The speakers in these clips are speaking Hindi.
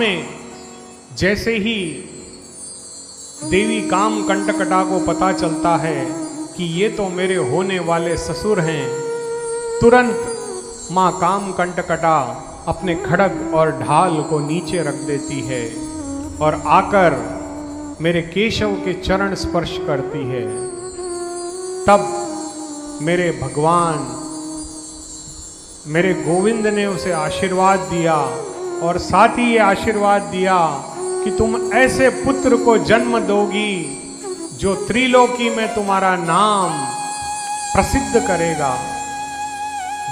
में जैसे ही देवी काम कंटकटा को पता चलता है कि ये तो मेरे होने वाले ससुर हैं, तुरंत माँ काम कंटकटा अपने खड़ग और ढाल को नीचे रख देती है और आकर मेरे केशव के चरण स्पर्श करती है। तब मेरे भगवान, मेरे गोविंद ने उसे आशीर्वाद दिया और साथ ही ये आशीर्वाद दिया कि तुम ऐसे पुत्र को जन्म दोगी जो त्रिलोकी में तुम्हारा नाम प्रसिद्ध करेगा।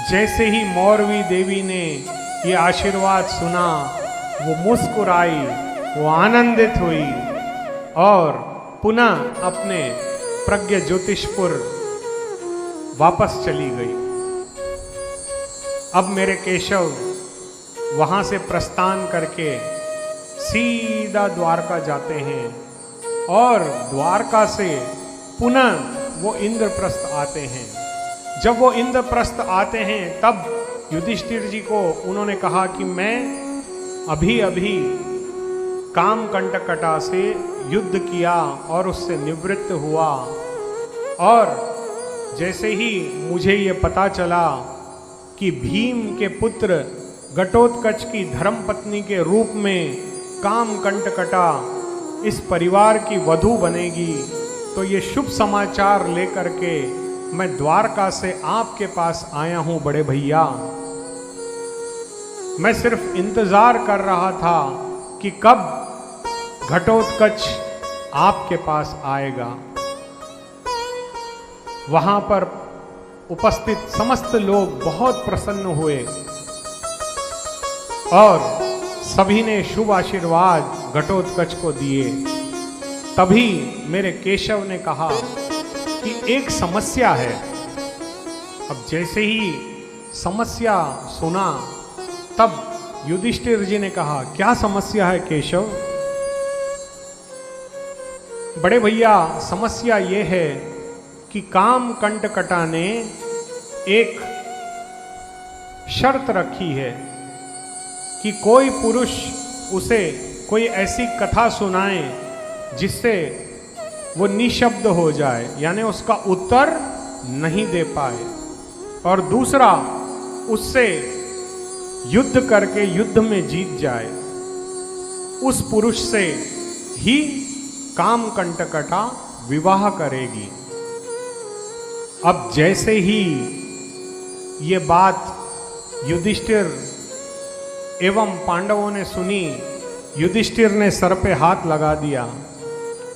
जैसे ही मौरवी देवी ने ये आशीर्वाद सुना, वो मुस्कुराई, वो आनंदित हुई और पुनः अपने प्रज्ञ ज्योतिषपुर वापस चली गई। अब मेरे केशव वहां से प्रस्थान करके सीधा द्वारका जाते हैं और द्वारका से पुनः वो इंद्रप्रस्थ आते हैं। जब वो इंद्रप्रस्थ आते हैं तब युधिष्ठिर जी को उन्होंने कहा कि मैं अभी अभी काम कंटकटा से युद्ध किया और उससे निवृत्त हुआ, और जैसे ही मुझे ये पता चला कि भीम के पुत्र घटोत्कच की धर्मपत्नी के रूप में काम कंटकटा इस परिवार की वधू बनेगी, तो ये शुभ समाचार लेकर के मैं द्वारका से आपके पास आया हूं बड़े भैया। मैं सिर्फ इंतजार कर रहा था कि कब घटोत्कच आपके पास आएगा। वहां पर उपस्थित समस्त लोग बहुत प्रसन्न हुए और सभी ने शुभ आशीर्वाद घटोत्कच को दिए। तभी मेरे केशव ने कहा कि एक समस्या है। अब जैसे ही समस्या सुना तब युधिष्ठिर जी ने कहा, क्या समस्या है केशव? बड़े भैया, समस्या ये है कि काम कंटकटा ने एक शर्त रखी है कि कोई पुरुष उसे कोई ऐसी कथा सुनाए जिससे वो निशब्द हो जाए, यानी उसका उत्तर नहीं दे पाए, और दूसरा उससे युद्ध करके युद्ध में जीत जाए। उस पुरुष से ही काम कंटकटा विवाह करेगी। अब जैसे ही ये बात युधिष्ठिर एवं पांडवों ने सुनी, युधिष्ठिर ने सर पे हाथ लगा दिया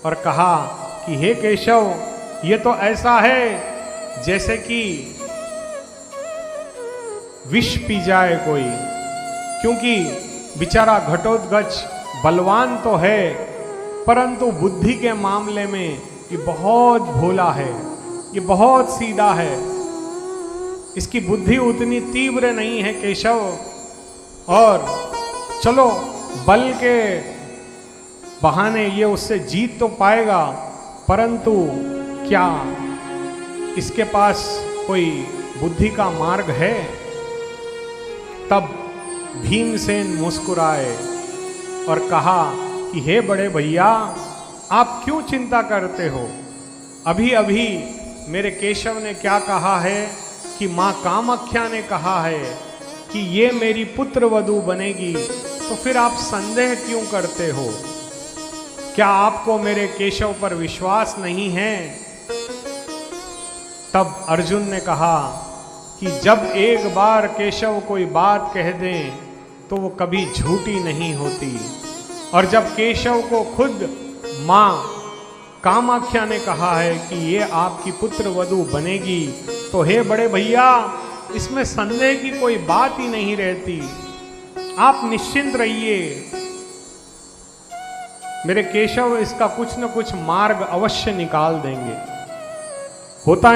और कहा कि हे केशव, ये तो ऐसा है जैसे कि विष पी जाए कोई, क्योंकि बेचारा घटोत्कच बलवान तो है परंतु बुद्धि के मामले में ये बहुत भोला है, ये बहुत सीधा है, इसकी बुद्धि उतनी तीव्र नहीं है केशव। और चलो बल के बहाने ये उससे जीत तो पाएगा, परंतु क्या इसके पास कोई बुद्धि का मार्ग है? तब भीमसेन मुस्कुराए और कहा कि हे बड़े भैया, आप क्यों चिंता करते हो? अभी अभी मेरे केशव ने क्या कहा है कि माँ कामाख्या ने कहा है कि ये मेरी पुत्र वधू बनेगी, तो फिर आप संदेह क्यों करते हो? क्या आपको मेरे केशव पर विश्वास नहीं है? तब अर्जुन ने कहा कि जब एक बार केशव कोई बात कह दें तो वो कभी झूठी नहीं होती, और जब केशव को खुद माँ कामाख्या ने कहा है कि ये आपकी पुत्र वधू बनेगी, तो हे बड़े भैया, इसमें संदेह की कोई बात ही नहीं रहती। आप निश्चिंत रहिए, मेरे केशव इसका कुछ न कुछ मार्ग अवश्य निकाल देंगे। होता है